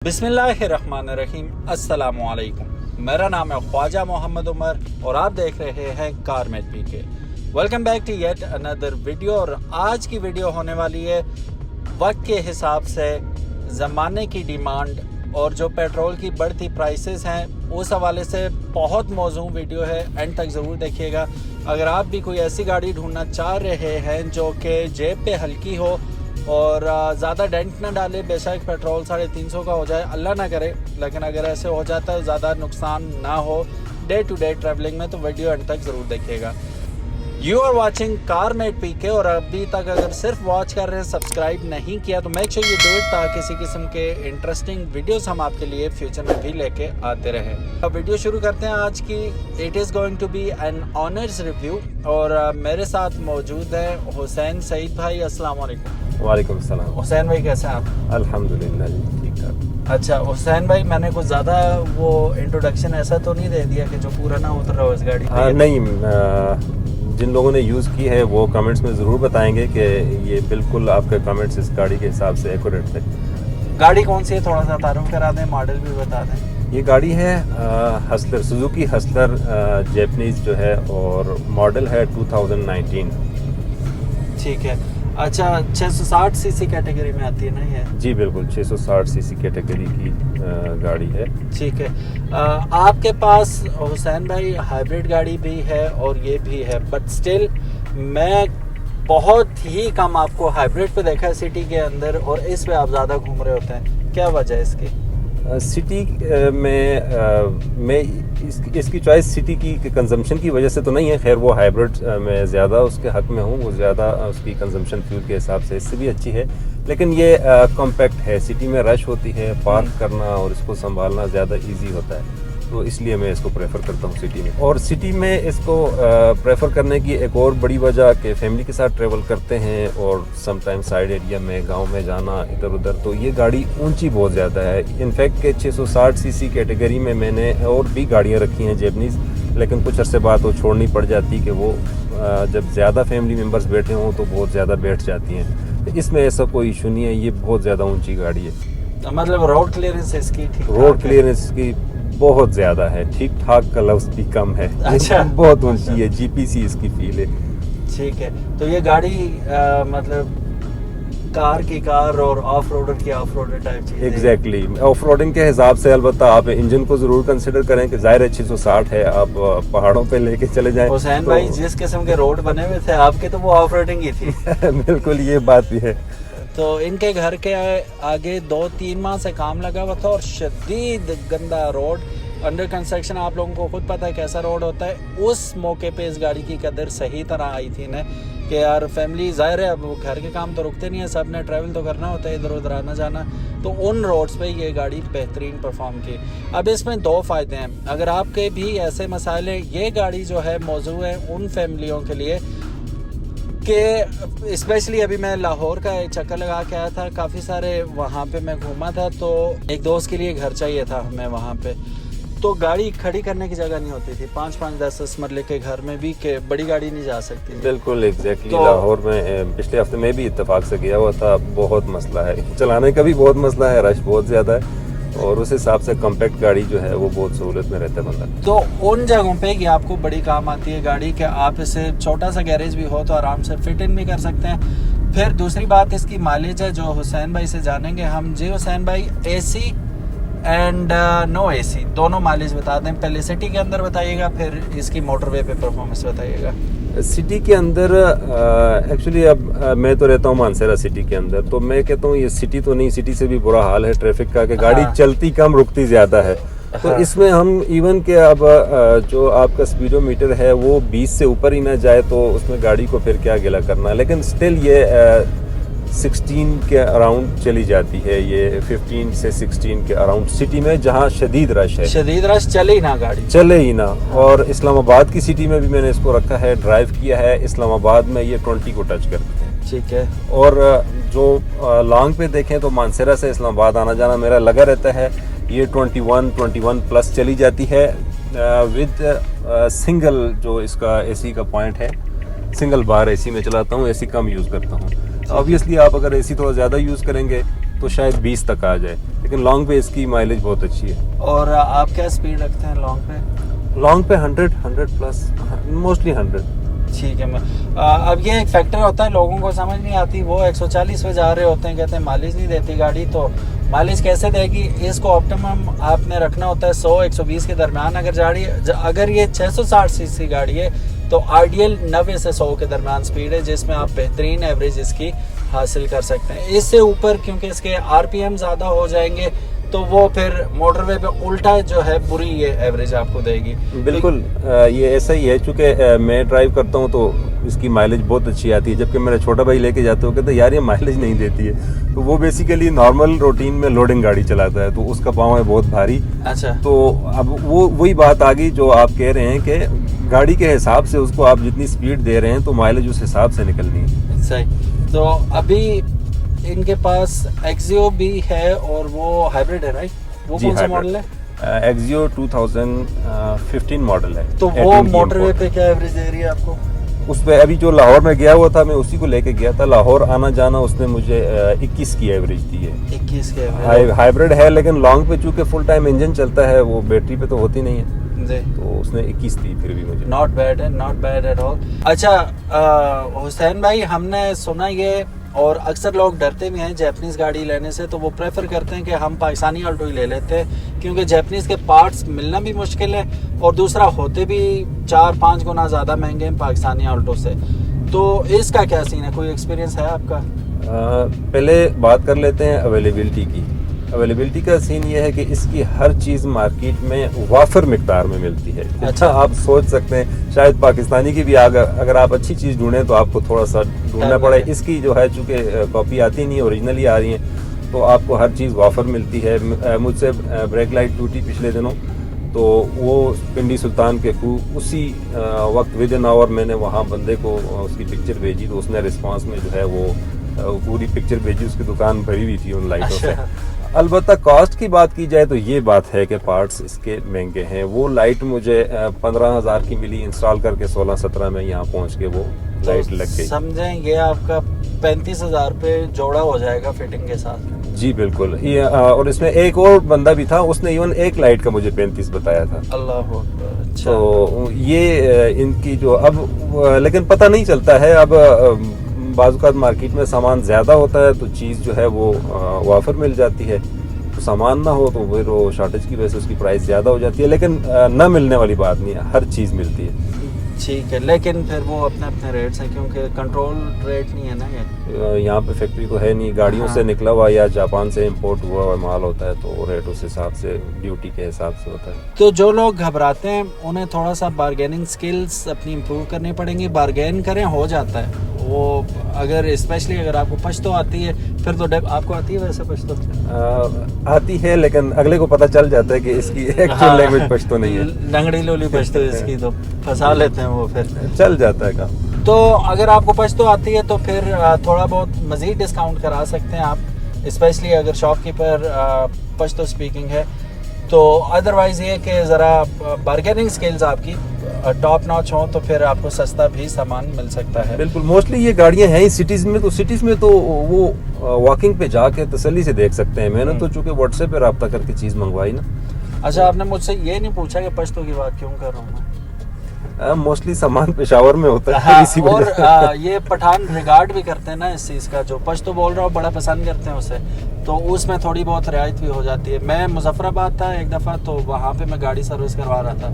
बिस्मिल्लाहिर्रहमानिर्रहीम, अस्सलामुअलैकुम। मेरा नाम है ख्वाजा मोहम्मद उमर और आप देख रहे हैं carmate PK. Welcome back to yet another video. और आज की वीडियो होने वाली है वक्त के हिसाब से ज़माने की डिमांड और जो पेट्रोल की बढ़ती प्राइसेस हैं उस हवाले से बहुत मौजूद वीडियो है। एंड तक ज़रूर देखिएगा। अगर आप भी कोई ऐसी गाड़ी ढूंढना चाह रहे हैं जो कि जेब पे हल्की हो और ज़्यादा डेंट ना डाले, बेशक पेट्रोल 350 का हो जाए, अल्लाह ना करे, लेकिन अगर ऐसे हो जाता है ज़्यादा नुकसान ना हो डे टू डे ट्रैवलिंग में, तो वीडियो एंड तक ज़रूर देखिएगा। यू आर वॉचिंग कारमेट पीके और अभी तक अगर सिर्फ वॉच कर रहे हैं, सब्सक्राइब नहीं किया, तो make sure you do it ताकि किसी किस्म के इंटरेस्टिंग वीडियोस हम आपके लिए फ्यूचर में भी लेके आते रहें। अब वीडियो शुरू करते हैं आज की। It is going to be an honours review और मेरे साथ मौजूद है हुसैन सईद भाई। अस्सलाम वालेकुम। वालेकुम सलाम। हुसैन भाई कैसे हैं आप? अल्हम्दुलिल्लाह जी, ठीक ठाक। अच्छा हुसैन भाई, मैंने कुछ ज़्यादा वो इंट्रोडक्शन ऐसा तो नहीं दे दिया कि जो पूरा ना उतर रहा हो इस गाड़ी पे? नहीं, जिन लोगों ने यूज़ की है वो कमेंट्स में ज़रूर बताएंगे कि ये बिल्कुल आपके कमेंट्स इस गाड़ी के हिसाब से एक्यूरेट थे। गाड़ी कौन सी है, थोड़ा सा तारुफ करा दें, मॉडल भी बता दें। ये गाड़ी है हसलर, सुजुकी हसलर जैपनीज़ जो है, और मॉडल है 2019। ठीक है। अच्छा, 660 सीसी कैटेगरी में आती है ना ये? जी बिल्कुल, 660 सीसी कैटेगरी की गाड़ी है। ठीक है। आपके पास हुसैन भाई हाइब्रिड गाड़ी भी है और ये भी है, बट स्टिल मैं बहुत ही कम आपको हाइब्रिड पे देखा है सिटी के अंदर, और इस पे आप ज़्यादा घूम रहे होते हैं। क्या वजह है इसकी? सिटी में इसकी चॉइस सिटी की कंजम्पशन की वजह से तो नहीं है। खैर वो हाइब्रिड में ज़्यादा उसके हक में हूँ, वो ज़्यादा उसकी कंजम्पशन फ्यूल के हिसाब से इससे भी अच्छी है, लेकिन ये कॉम्पैक्ट है। सिटी में रश होती है, पार्क करना और इसको संभालना ज़्यादा इजी होता है, तो इसलिए मैं इसको प्रेफर करता हूँ सिटी में। और सिटी में इसको प्रेफर करने की एक और बड़ी वजह कि फैमिली के साथ ट्रैवल करते हैं और समटाइम साइड एरिया में, गांव में जाना इधर उधर, तो ये गाड़ी ऊंची बहुत ज़्यादा है। इनफैक्ट के 660 सीसी कैटेगरी में मैंने और भी गाड़ियाँ रखी हैं जैपनीज़, लेकिन कुछ अरसे बाद वो छोड़नी पड़ जाती कि वो जब ज़्यादा फैमिली मेम्बर्स बैठे हों तो बहुत ज़्यादा बैठ जाती हैं। तो इसमें ऐसा कोई इशू नहीं है, ये बहुत ज़्यादा ऊँची गाड़ी है। मतलब रोड क्लियरेंस इसकी ठीक? रोड क्लियरेंस की बहुत ज्यादा है, ठीक ठाक का लफ्ज़ भी कम है। अच्छा। बहुत ऊंची है, जीपीसी इसकी फील है। ठीक है। तो ये गाड़ी मतलब कार की कार और ऑफ रोडर की ऑफ रोडर टाइप चीज़ है। एग्जैक्टली। ऑफ रोडिंग के हिसाब से अलबत्ता आप इंजन को जरूर कंसिडर करें कि ज़ाहिर है 660 है, आप पहाड़ों पे लेके चले जाएं। हुसैन तो भाई, जिस किस्म के रोड बने हुए थे आपके, तो वो ऑफ रोडिंग ही थी। बिल्कुल, ये बात भी है। तो इनके घर के आगे 2-3 माह से काम लगा हुआ था और शदीद गंदा रोड, अंडर कंस्ट्रक्शन। आप लोगों को खुद पता है कैसा रोड होता है। उस मौके पे इस गाड़ी की कदर सही तरह आई थी ना कि यार फैमिली, ज़ाहिर है अब घर के काम तो रुकते नहीं है, सब ने ट्रैवल तो करना होता है, इधर उधर आना जाना, तो उन रोड्स पे ये गाड़ी बेहतरीन परफॉर्म की। अब इसमें 2 फ़ायदे हैं। अगर आपके भी ऐसे मसाइल हैं, ये गाड़ी जो है मौजूद है उन फैमिलियों के लिए कि स्पेशली अभी मैं लाहौर का एक चक्कर लगा के आया था, काफ़ी सारे वहाँ पे मैं घूमा था, तो एक दोस्त के लिए घर चाहिए था हमें वहाँ पे, तो गाड़ी खड़ी करने की जगह नहीं होती थी। 5-5, 10-10 मरले के घर में भी के बड़ी गाड़ी नहीं जा सकती। बिल्कुल एग्जैक्टली। तो लाहौर में पिछले हफ्ते में भी इत्तेफाक से गया हुआ था, बहुत मसला है, चलाने का भी बहुत मसला है, रश बहुत ज़्यादा है, और उस हिसाब से कॉम्पैक्ट गाड़ी जो है वो बहुत सहूलत में रहता है बंदा। तो उन जगहों पे ये आपको बड़ी काम आती है गाड़ी कि आप इसे छोटा सा गैरेज भी हो तो आराम से फिट इन भी कर सकते हैं। फिर दूसरी बात इसकी माइलेज है, जो हुसैन भाई से जानेंगे हम। जी हुसैन भाई, एसी एंड नो एसी दोनों माइलेज बता दें। पहले सिटी के अंदर बताइएगा, फिर इसकी मोटरवे पे परफॉर्मेंस बताइएगा। सिटी के अंदर एक्चुअली अब मैं तो रहता हूँ मानसेरा सिटी के अंदर, तो मैं कहता हूँ ये सिटी तो नहीं, सिटी से भी बुरा हाल है ट्रैफिक का कि गाड़ी चलती कम रुकती ज़्यादा है। तो इसमें हम इवन के अब जो आपका स्पीडोमीटर है वो 20 से ऊपर ही ना जाए तो उसमें गाड़ी को फिर क्या गिला करना, लेकिन स्टिल ये 16 के अराउंड चली जाती है, ये 15 से 16 के अराउंड सिटी में, जहाँ शदीद रश है। शदीद रश चले ही ना गाड़ी, चले ही ना। और इस्लामाबाद की सिटी में भी मैंने इसको रखा है, ड्राइव किया है, इस्लामाबाद में ये 20 को टच करती है। ठीक है। और जो लॉन्ग पे देखें तो मानसेरा से इस्लामाबाद आना जाना मेरा लगा रहता है, ये 21 प्लस चली जाती है विद सिंगल जो इसका एसी का पॉइंट है, सिंगल बार एसी में चलाता हूँ, एसी कम यूज़ करता हूँ। ऑब्वियसली आप अगर एसी थोड़ा ज़्यादा यूज़ करेंगे तो शायद 20 तक आ जाए, लेकिन लॉन्ग पे इसकी माइलेज बहुत अच्छी है। और आप क्या स्पीड रखते हैं लॉन्ग पे? लॉन्ग पे 100 प्लस, मोस्टली 100। ठीक है। मैं अब ये एक फैक्टर होता है, लोगों को समझ नहीं आती, वो 140 पे जा रहे होते हैं, कहते हैं माइलेज नहीं देती गाड़ी, तो माइलेज कैसे देगी? इसको ऑप्टिमम आपने रखना होता है 100-120 के दरमियान। अगर ये 660 सीसी गाड़ी है तो आइडियल 90 से 100 के दरमियान स्पीड है, जिसमें आप बेहतरीन एवरेज इसकी हासिल कर सकते हैं। इससे ऊपर क्योंकि इसके आरपीएम ज़्यादा हो जाएंगे तो वो फिर मोटरवे पे उल्टा जो है बुरी ये एवरेज आपको देगी। बिल्कुल ये ऐसा ही है, चूँकि मैं ड्राइव करता हूँ तो इसकी माइलेज बहुत अच्छी आती है, जबकि मेरा छोटा भाई लेके जाते हो कहते यार ये माइलेज नहीं देती है। तो वो बेसिकली नॉर्मल रूटीन में लोडिंग गाड़ी चलाता है, तो उसका पाँव है बहुत भारी। अच्छा। तो अब वही बात आ गई जो आप कह रहे हैं कि गाड़ी के हिसाब से उसको आप जितनी स्पीड दे रहे हैं तो माइलेज उस हिसाब से निकलनी है। सही। तो अभी इनके पास एक्सियो भी है और वो हाइब्रिड है, राइट? वो कौन सा मॉडल है? एक्सियो 2015 मॉडल है। तो वो मोटरवे पे क्या एवरेज दे रही है आपको? उस पे अभी जो लाहौर में गया हुआ था मैं उसी को लेके गया था, लाहौर आना जाना उसने मुझे 21 की एवरेज दी है। 21 की एवरेज। हाइब्रिड है लेकिन लॉन्ग पे चूंकि फुल टाइम इंजन चलता है, वो बैटरी पे तो होती नहीं है जी, तो उसने 21 दी फिर भी मुझे। नॉट बैड है, नॉट बैड एट ऑल। अच्छा हुसैन भाई, हमने सुना ये, और अक्सर लोग डरते भी हैं जैपनीज़ गाड़ी लेने से, तो वो प्रेफर करते हैं कि हम पाकिस्तानी ऑल्टो ही ले लेते हैं, क्योंकि जैपनीज़ के पार्ट्स मिलना भी मुश्किल है और दूसरा होते भी 4-5 गुना ज़्यादा महंगे हैं पाकिस्तानी ऑल्टो से। तो इसका क्या सीन है, कोई एक्सपीरियंस है आपका? पहले बात कर लेते हैं अवेलेबिलिटी की। अवेलेबिलिटी का सीन ये है कि इसकी हर चीज़ मार्केट में वाफर मिकदार में मिलती है। अच्छा, आप सोच सकते हैं शायद पाकिस्तानी की भी अगर आप अच्छी चीज़ ढूंढें तो आपको थोड़ा सा ढूंढना पड़े। इसकी जो है चूँकि कॉपी आती नहीं, ओरिजिनली आ रही है, तो आपको हर चीज़ वाफर मिलती है। मुझसे ब्रेक लाइट टूटी पिछले दिनों, तो वो पिंडी सुल्तान के खूह उसी वक्त विद इन आवर मैंने वहाँ बंदे को उसकी पिक्चर भेजी, तो उसने रिस्पांस में जो है वो पूरी पिक्चर भेजी। उसकी दुकान भरी हुई थी उन लाइटों से। अलबत्ता कॉस्ट की बात की जाए तो ये बात है कि पार्ट्स इसके महंगे हैं। वो लाइट मुझे 15,000 की मिली, इंस्टॉल करके 16-17 में यहाँ पहुँच के वो लाइट लग गई। समझें ये आपका 35,000 पे जोड़ा हो जाएगा फिटिंग के साथ। जी बिल्कुल। ये और इसमें एक और बंदा भी था, उसने इवन एक लाइट का मुझे 35 बताया था। अल्लाह। अच्छा। तो ये इनकी जो अब लेकिन पता नहीं चलता है। अब बाज़ मार्केट में सामान ज़्यादा होता है तो चीज़ जो है वो वाफर मिल जाती है, तो सामान ना हो तो फिर वो शॉर्टेज की वजह से उसकी प्राइस ज़्यादा हो जाती है। लेकिन ना मिलने वाली बात नहीं है, हर चीज़ मिलती है। ठीक है, लेकिन फिर वो अपने अपने रेट्स हैं, क्योंकि कंट्रोल रेट नहीं है ना ये। यहाँ पे फैक्ट्री तो है नहीं, गाड़ियों से निकला हुआ या जापान से इंपोर्ट हुआ हुआ माल होता है, तो रेट उस हिसाब से ड्यूटी के हिसाब से होता है। तो जो लोग घबराते हैं उन्हें थोड़ा सा बार्गेनिंग स्किल्स अपनी इम्प्रूव करनी पड़ेंगी। बार्गेन करें, हो जाता है वो। अगर स्पेशली अगर आपको पश्तो आती है, फिर तो आपको आती है वैसे पश्तो? आती है, लेकिन अगले को पता चल जाता है कि इसकी एक्चुअल लैंग्वेज पश्तो नहीं है, लंगड़ी लोली पश्तो इसकी, तो फंसा लेते हैं वो, फिर चल जाता है काम। तो अगर आपको पश्तो आती है तो फिर थोड़ा बहुत मज़ीद डिस्काउंट करा सकते हैं आप, स्पेशली अगर शॉपकीपर पश्तो स्पीकिंग है। तो अदरवाइज़ ये कि ज़रा बार्गेनिंग स्किल्स आपकी टॉप नॉच हो तो फिर आपको सस्ता भी सामान मिल सकता है। बिल्कुल। मोस्टली ये गाड़ियां हैं सिटीज़ में, तो सिटीज़ में तो वो वॉकिंग पे जाके तसल्ली से देख सकते हैं। मैंने तो चूँकि व्हाट्सएप पे रब्ता करके चीज़ मंगवाई ना। अच्छा, आपने मुझसे ये नहीं पूछा कि पश्तो की बात क्यों कर रहा हूँ मैं? मोस्टली सामान पेशावर में होता है। हाँ, इसी और ये पठान रिगार्ड भी करते हैं ना इस चीज़ का, जो पश्तो बोल रहा हूँ बड़ा पसंद करते हैं उसे, तो उसमें थोड़ी बहुत रियायत भी हो जाती है। मैं मुजफ्फराबाद था एक दफ़ा, तो वहाँ पे मैं गाड़ी सर्विस करवा रहा था।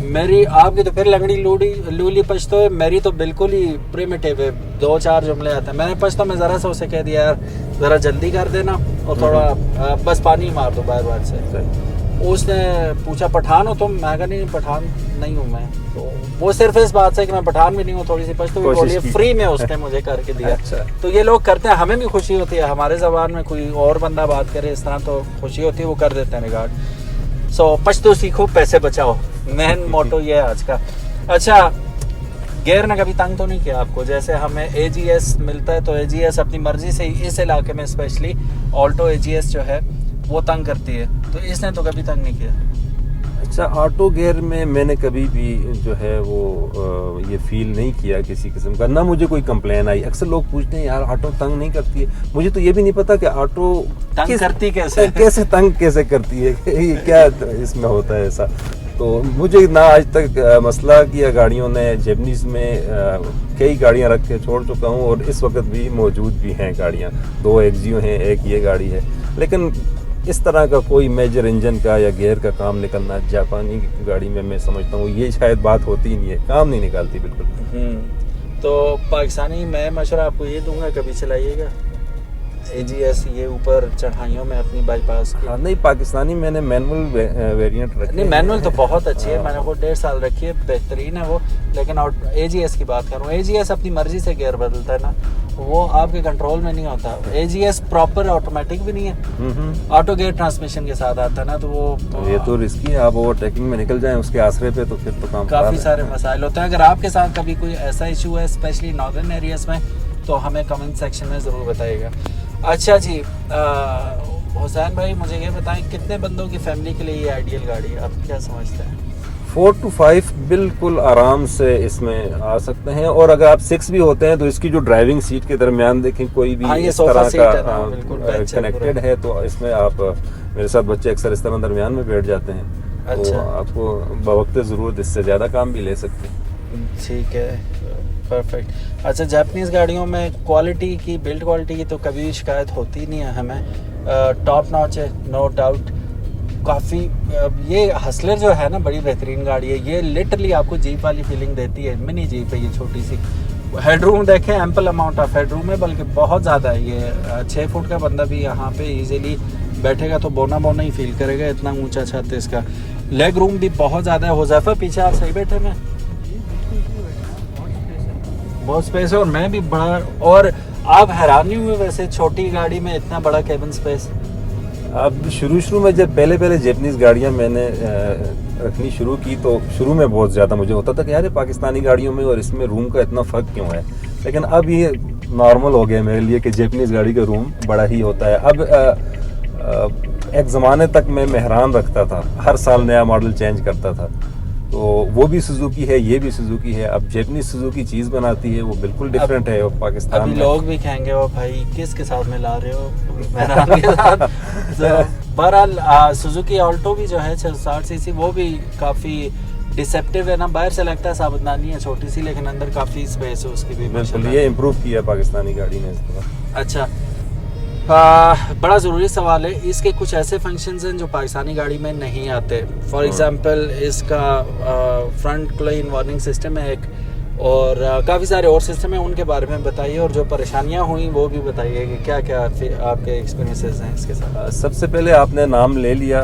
मेरी आपकी तो फिर लंगड़ी लूली पश्तो है, मेरी तो बिल्कुल ही प्रिमिटिव है, 2-4 जुमले आते हैं। मैंने पश्तो में ज़रा सा उसे कह दिया यार ज़रा जल्दी कर देना और थोड़ा बस पानी मार दो बार बार से। उसने पूछा पठान हो तुम? मैं कहा नहीं पठान नहीं हूँ मैं। तो वो सिर्फ इस बात से कि मैं पठान भी नहीं हूँ, थोड़ी सी पश्तो भी बोली, फ्री में उसने मुझे करके दिया। अच्छा। तो ये लोग करते हैं, हमें भी खुशी होती है, हमारे ज़बान में कोई और बंदा बात करे इस तरह तो खुशी होती है, वो कर देते हैं रिगार्ड। सो पश्तो सीखो, पैसे बचाओ, मेन मोटो ये है आज का। अच्छा, गेयर ने कभी तंग तो नहीं किया आपको? जैसे हमें AGS मिलता है तो AGS अपनी मर्जी से इस इलाके में स्पेशली ऑल्टो AGS जो है वो तंग करती है, तो इसने तो कभी तंग नहीं किया? अच्छा, ऑटो गियर में मैंने कभी भी जो है वो ये फील नहीं किया किसी किस्म का, ना मुझे कोई कंप्लेन आई। अक्सर लोग पूछते हैं यार ऑटो तंग नहीं करती है, मुझे तो ये भी नहीं पता कि ऑटो तंग करती कैसे तंग कैसे करती है, ये क्या इसमें होता है ऐसा। तो मुझे ना आज तक मसला किया गाड़ियों ने। जेपनीज में कई गाड़ियां रख के छोड़ चुका हूँ और इस वक्त भी मौजूद भी हैं गाड़ियां। 2 एक्जियो हैं, एक ये गाड़ी है, लेकिन इस तरह का कोई मेजर इंजन का या गियर का काम निकलना जापानी गाड़ी में मैं समझता हूँ ये शायद बात होती ही नहीं है, काम नहीं निकालती बिल्कुल। तो पाकिस्तानी मैं मशवरा आपको ये दूंगा, कभी चलाइएगा AGS ये ऊपर चढ़ाइयों में अपनी बाईपास की। हाँ, नहीं पाकिस्तानी मैंने मैनुअल वेरिएंट रखी। नहीं मैनुअल तो बहुत अच्छी है, मैंने वो 1.5 साल रखी है, बेहतरीन है वो। लेकिन AGS की बात करूँ, AGS अपनी मर्जी से गियर बदलता है ना, वो आपके कंट्रोल में नहीं होता। AGS प्रॉपर ऑटोमेटिक भी नहीं है, ऑटो गियर ट्रांसमिशन के साथ आता है ना, तो वो ये तो रिस्की है। आप ओवरटेकिंग में निकल जाएं उसके आसरे पे तो फिर तो काम काफ़ी सारे मसाइल होते हैं। अगर आपके साथ कभी कोई ऐसा इशू है स्पेशली नॉर्दर्न एरियाज में, तो हमें कमेंट सेक्शन में ज़रूर बताइएगा। अच्छा जी, हुसैन भाई मुझे ये बताएं, कितने बंदों की फैमिली के लिए ये आइडियल गाड़ी है, आप क्या समझते हैं? 4 to 5 बिल्कुल आराम से इसमें आ सकते हैं। और अगर आप 6 भी होते हैं तो इसकी जो ड्राइविंग सीट के दरमियान देखें कोई भी ये इस तरह का कनेक्टेड है तो इसमें आप, मेरे साथ बच्चे अक्सर इस तरह दरमियान में बैठ जाते हैं। अच्छा। तो आपको बवक्त ज़रूरत इससे ज़्यादा काम भी ले सकते हैं। ठीक है, परफेक्ट। अच्छा, जापानीज़ गाड़ियों में क्वालिटी की, बिल्ड क्वालिटी की तो कभी शिकायत होती नहीं है हमें, टॉप नॉच है नो डाउट। काफ़ी ये हसलर जो है ना, बड़ी बेहतरीन गाड़ी है ये, लिटरली आपको जीप वाली फीलिंग देती है। मिनी जीप है ये, छोटी सी। हेडरूम देखें, एम्पल अमाउंट ऑफ हेडरूम है, बल्कि बहुत ज़्यादा है ये। 6 फुट का बंदा भी यहाँ पे इजीली बैठेगा तो बोना बोना ही फील करेगा, इतना ऊंचा छत है इसका। लेग रूम भी बहुत ज़्यादा है। हुज़ैफा पीछे आप सही बैठे में, बहुत स्पेस है। और मैं भी बड़ा, और आप हैरान नहीं हुए वैसे छोटी गाड़ी में इतना बड़ा केबिन स्पेस? अब शुरू में जब पहले जापानीज़ गाड़ियाँ मैंने रखनी शुरू की तो शुरू में बहुत ज़्यादा मुझे होता था कि यार पाकिस्तानी गाड़ियों में और इसमें रूम का इतना फ़र्क क्यों है। लेकिन अब ये नॉर्मल हो गया मेरे लिए कि जापानीज़ गाड़ी का रूम बड़ा ही होता है। अब एक ज़माने तक मैं मेहरान रखता था, हर साल नया मॉडल चेंज करता था। तो वो भी सुजुकी है, ये भी सुजुकी है। अब जापानीज़ सुजुकी चीज़ बनाती है वो बिल्कुल डिफरेंट है। और पाकिस्तान अभी लोग भी कहेंगे वो भाई किसके साथ मिला रहे हो, मेहरान के साथ। बहरहाल सुजुकी ऑल्टो भी जो है 60 सीसी, वो भी काफ़ी डिसेप्टिव है ना, बाहर से लगता है साबुदानी है छोटी सी, लेकिन अंदर काफ़ी स्पेस है उसकी भी। बिल्कुल, ये इम्प्रूव किया पाकिस्तानी गाड़ी ने इस तरह। अच्छा, बड़ा ज़रूरी सवाल है, इसके कुछ ऐसे फंक्शंस हैं जो पाकिस्तानी गाड़ी में नहीं आते। फॉर एग्जांपल इसका फ्रंट क्लोइन वार्निंग सिस्टम है एक, और काफ़ी सारे और सिस्टम हैं, उनके बारे में बताइए। और जो परेशानियां हुई वो भी बताइए कि क्या क्या आपके एक्सपीरियंसेस हैं इसके साथ। सबसे पहले आपने नाम ले लिया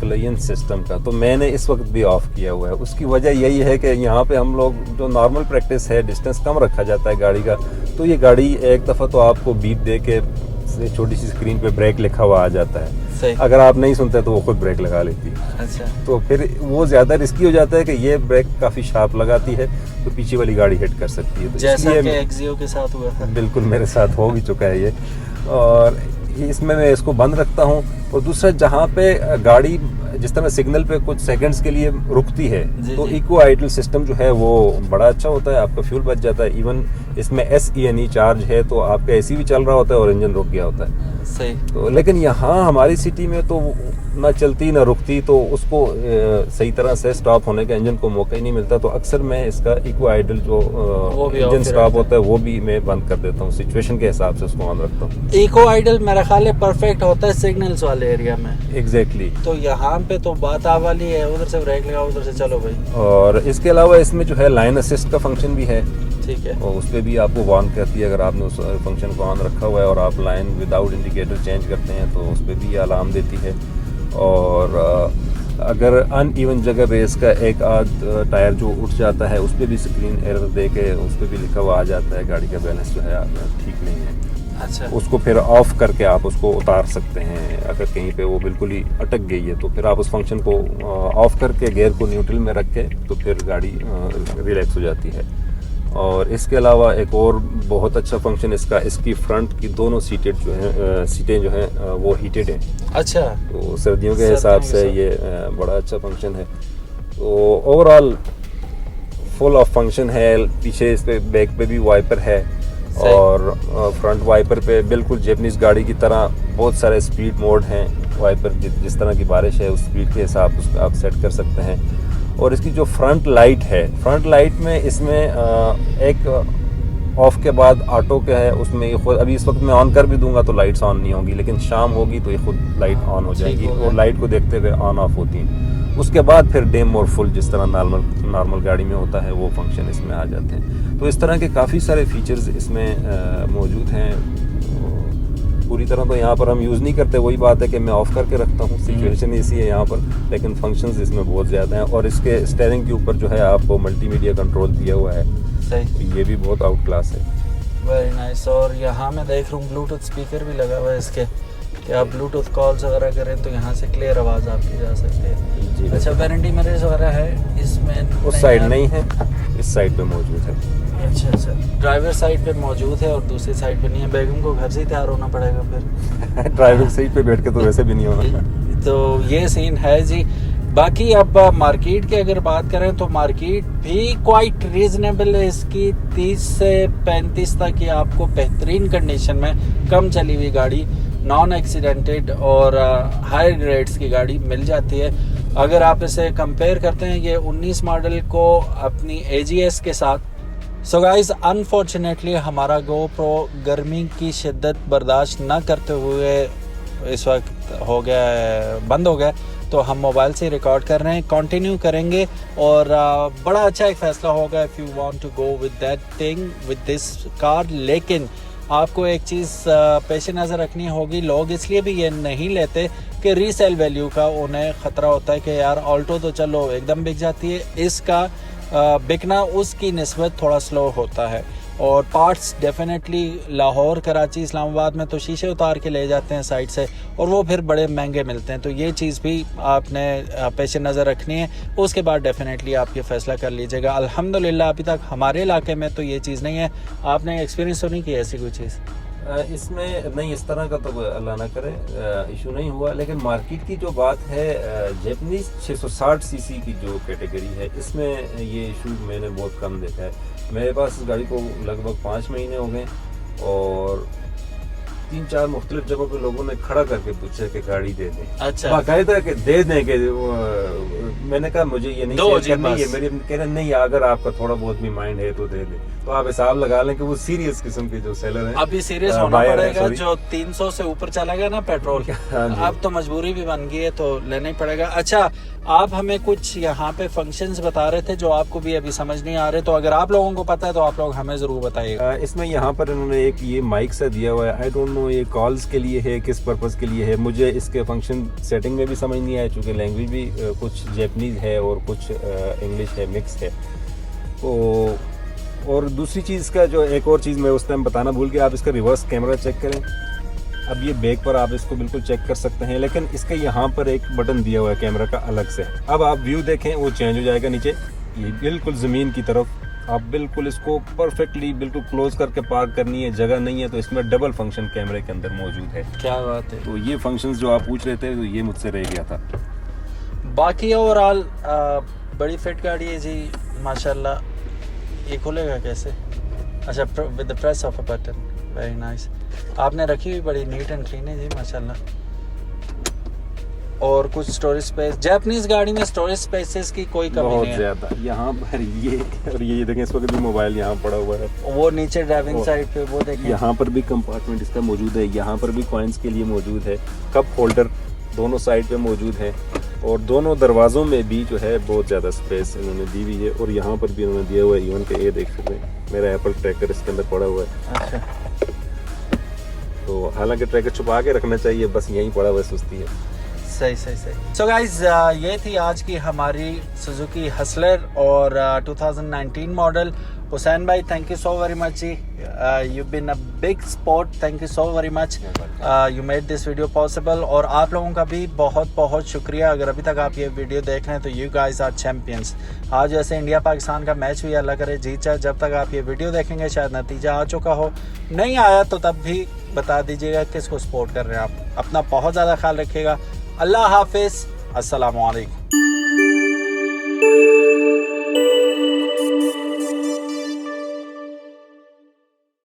क्लोइन सिस्टम का, तो मैंने इस वक्त भी ऑफ किया हुआ है। उसकी वजह यही है कि यहाँ पे हम लोग जो नॉर्मल प्रैक्टिस है, डिस्टेंस कम रखा जाता है गाड़ी का, तो ये गाड़ी एक दफ़ा तो आपको बीप दे के छोटी सी स्क्रीन पे ब्रेक लिखा हुआ आ जाता है। सही। अगर आप नहीं सुनते तो वो खुद ब्रेक लगा लेती है। अच्छा। तो फिर वो ज़्यादा रिस्की हो जाता है कि ये ब्रेक काफ़ी शार्प लगाती है तो पीछे वाली गाड़ी हिट कर सकती है। तो जैसा कि एक्सियो के साथ हुआ था। बिल्कुल मेरे साथ हो भी चुका है ये, और इसमें मैं इसको बंद रखता हूँ। और दूसरा, जहाँ पे गाड़ी जिस तरह सिग्नल पे कुछ सेकंड्स के लिए रुकती है तो इको आइडल सिस्टम जो है वो बड़ा अच्छा होता है, आपका फ्यूल बच जाता है। इवन इसमें SENE चार्ज है तो आपका AC भी चल रहा होता है और इंजन रुक गया होता है। सही। तो लेकिन यहाँ हमारी सिटी में तो ना चलती ना रुकती, तो उसको सही तरह से स्टॉप होने का इंजन को मौका ही नहीं मिलता। तो अक्सर मैं इसका इको आइडल जो इंजन स्टॉप होता है वो भी मैं बंद कर देता हूँ, सिचुएशन के हिसाब से उसको ऑन रखता हूँ। इको आइडल मेरा ख्याल है परफेक्ट होता है सिग्नल्स वाले एरिया में। एग्जैक्टली। तो यहाँ पे तो बात आ वाली है, उधर से ब्रेक लगाओ, उधर से चलो भाई। और इसके अलावा इसमें जो है लाइन असिस्ट का फंक्शन भी है। ठीक है। और उस पर भी आपको वार्न करती है, अगर आपने उस फंक्शन को ऑन रखा हुआ है और आप लाइन विदाउट इंडिकेटर चेंज करते हैं तो उस पर भी ये अलार्म देती है। और अगर अनइवन जगह पे इसका एक आध टायर जो उठ जाता है उस पर भी स्क्रीन एरर दे के उस पर भी लिखा हुआ आ जाता है गाड़ी का बैलेंस जो है ठीक नहीं है। अच्छा। उसको फिर ऑफ करके आप उसको उतार सकते हैं। अगर कहीं पे वो बिल्कुल ही अटक गई है तो फिर आप उस फंक्शन को ऑफ करके गियर को न्यूट्रल में रख के तो फिर गाड़ी रिलैक्स हो जाती है। और इसके अलावा एक और बहुत अच्छा फंक्शन इसका, इसकी फ्रंट की दोनों सीटें जो हैं वो हीटेड हैं। अच्छा, तो सर्दियों के हिसाब से ये बड़ा अच्छा फंक्शन है। तो ओवरऑल फुल ऑफ फंक्शन है। पीछे इस पे बैक पे भी वाइपर है और फ्रंट वाइपर पे बिल्कुल जैपनीज गाड़ी की तरह बहुत सारे स्पीड मोड हैं। वाइपर जिस तरह की बारिश है उस स्पीड के हिसाब उसको आप सेट कर सकते हैं। और इसकी जो फ्रंट लाइट है, फ्रंट लाइट में इसमें एक ऑफ के बाद ऑटो का है, उसमें ये खुद, अभी इस वक्त मैं ऑन कर भी दूंगा तो लाइट्स ऑन नहीं होंगी, लेकिन शाम होगी तो ये खुद लाइट ऑन हो जाएगी और लाइट को देखते हुए ऑन ऑफ होती हैं। उसके बाद फिर डिम और फुल जिस तरह नॉर्मल गाड़ी में होता है वो फंक्शन इसमें आ जाते हैं। तो इस तरह के काफ़ी सारे फीचर्स इसमें मौजूद हैं। पूरी तरह तो यहाँ पर हम यूज़ नहीं करते, वही बात है कि मैं ऑफ़ करके रखता हूँ, सिचुएशन ऐसी है यहाँ पर, लेकिन फंक्शंस इसमें बहुत ज़्यादा हैं। और इसके स्टीयरिंग के ऊपर जो है आपको मल्टीमीडिया कंट्रोल दिया हुआ है, सही, ये भी बहुत आउट क्लास है। Very nice. और यहाँ मैं देख रहा हूँ ब्लूटूथ स्पीकर भी लगा हुआ है इसके, कि आप ब्लूटूथ कॉल्स वगैरह करें तो यहाँ से क्लियर आवाज़ आपकी जा सकती है। जी, अच्छा, वारंटी मिरर्स वगैरह है इसमें? उस साइड नहीं है, इस साइड पे मौजूद है। अच्छा, ड्राइवर साइड पे मौजूद है और दूसरी साइड पे नहीं है। बेगम को घर से ही तैयार होना पड़ेगा फिर। ड्राइविंग सीट पे बैठ के तो वैसे भी नहीं होना। तो ये सीन है जी। बाकी अब मार्केट की अगर बात करें तो मार्केट भी क्वाइट रीजनेबल है इसकी। 30 से 35 तक की आपको बेहतरीन कंडीशन में कम चली हुई गाड़ी, नॉन एक्सीडेंटेड और हायर ग्रेड्स की गाड़ी मिल जाती है। अगर आप इसे कंपेयर करते हैं ये 19 मॉडल को अपनी AGS के साथ। सो गाइस, अनफॉर्चुनेटली हमारा GoPro गर्मी की शिद्दत बर्दाश्त न करते हुए इस वक्त बंद हो गया, तो हम मोबाइल से रिकॉर्ड कर रहे हैं, कंटिन्यू करेंगे। और बड़ा अच्छा एक फैसला होगा if you want to go with that thing with this car. लेकिन आपको एक चीज़ पेश नज़र रखनी होगी, लोग इसलिए भी ये नहीं लेते कि रीसेल वैल्यू का उन्हें ख़तरा होता है कि यार ऑल्टो तो चलो एकदम बिक जाती है, इसका बिकना उसकी निस्बत थोड़ा स्लो होता है। और पार्ट्स डेफिनेटली लाहौर, कराची, इस्लामाबाद में तो शीशे उतार के ले जाते हैं साइड से और वो फिर बड़े महंगे मिलते हैं। तो ये चीज़ भी आपने पेश नज़र रखनी है। उसके बाद डेफिनेटली आप ये फ़ैसला कर लीजिएगा। अल्हम्दुलिल्लाह अभी तक हमारे इलाके में तो ये चीज़ नहीं है। आपने एक्सपीरियंस तो नहीं किया ऐसी कोई चीज़? इसमें नहीं, इस तरह का तो अल्लाह ना करे इशू नहीं हुआ। लेकिन मार्केट की जो बात है, जैपनीज 660 सीसी की जो कैटेगरी है इसमें ये इशू मैंने बहुत कम देखा है। मेरे पास इस गाड़ी को लगभग 5 महीने हो गए और 3-4 मुख्तलिफ जगहों पे लोगों ने खड़ा करके पूछा कि गाड़ी दे दें। अच्छा, बाकायदा कि दे दें कि मैंने कहा मुझे ये नहीं करनी है। मेरे कह रहे नहीं, अगर आपका थोड़ा बहुत भी माइंड है तो दे दें। तो आप हिसाब लगा लें कि वो सीरियस किस्म के जो सेलर हैं, अभी सीरियस होना पड़ेगा। जो 300 से ऊपर चला गया ना पेट्रोल, अब तो मजबूरी भी बन गई है तो लेना ही पड़ेगा। अच्छा, आप हमें कुछ यहाँ पे फंक्शंस बता रहे थे जो आपको भी अभी समझ नहीं आ रहे, तो अगर आप लोगों को पता है तो आप लोग हमें जरूर बताइएगा। इसमें यहाँ पर इन्होंने एक ये माइक सा दिया हुआ है, आई डोंट नो ये कॉल्स के लिए है, किस पर्पज़ के लिए है, मुझे इसके फंक्शन सेटिंग में भी समझ नहीं आया, चूँकि लैंग्वेज भी कुछ जैपनीज़ है और कुछ इंग्लिश है, मिक्स है। तो और दूसरी चीज़ का जो एक और चीज़ मैं उस टाइम बताना भूल गया, आप इसका रिवर्स कैमरा चेक करें। अब ये बैक पर आप इसको बिल्कुल चेक कर सकते हैं, लेकिन इसके यहाँ पर एक बटन दिया हुआ है कैमरा का अलग से। अब आप व्यू देखें, वो चेंज हो जाएगा नीचे, ये बिल्कुल ज़मीन की तरफ। आप बिल्कुल इसको परफेक्टली बिल्कुल क्लोज करके पार्क करनी है, जगह नहीं है, तो इसमें डबल फंक्शन कैमरे के अंदर मौजूद है। क्या बात है। तो ये फंक्शंस जो आप पूछ रहे थे तो ये मुझसे रह गया था। बाकी ओवरऑल बड़ी फिट गाड़ी है जी माशाल्लाह। ये खुलेगा कैसे? अच्छा, with the press of a button. Very nice. आपने रखी हुई बड़ी नीट एंड क्लीन है जी माशाल्लाह। और कुछ स्टोरेज स्पेस, जापानीज गाड़ी में स्टोरेज स्पेसेस की कोई कमी नहीं है। बहुत ज्यादा यहाँ पर ये, और ये देखें, इस वक्त भी मोबाइल यहाँ पड़ा हुआ है। वो नीचे ड्राइविंग साइड पे वो देखें, यहाँ पर भी कंपार्टमेंट इसका मौजूद है, यहाँ पर भी कॉइंस के लिए मौजूद है, कप होल्डर दोनों साइड पे मौजूद है, और दोनों दरवाज़ों में भी जो है बहुत ज़्यादा स्पेस इन्होंने दी हुई है। और यहाँ पर भी इन्होंने दिया हुआ है, इवन के ये देख सकते हैं मेरा एप्पल ट्रैकर इसके अंदर पड़ा हुआ है। अच्छा, तो हालांकि ट्रैकर छुपा के रखना चाहिए, बस यहीं पड़ा हुआ सुस्ती है। सही सही सही। सो गाइज, ये थी आज की हमारी सुजुकी हसलर और 2019 मॉडल। हुसैन भाई, thank you so very much जी, you been a big support, thank you so very much, you made this video possible. और आप लोगों का भी बहुत बहुत शुक्रिया, अगर अभी तक आप ये वीडियो देख रहे हैं तो यू गाइस आर चैम्पियंस। आज वैसे इंडिया पाकिस्तान का मैच भी अल्लाह करे जीत जाए, जब तक आप ये वीडियो देखेंगे शायद नतीजा आ चुका हो, नहीं आया तो तब भी बता दीजिएगा किसको सपोर्ट कर रहे हैं आप। अपना बहुत ज़्यादा ख्याल रखिएगा, अल्लाह हाफिज़, अस्सलामु अलैकुम।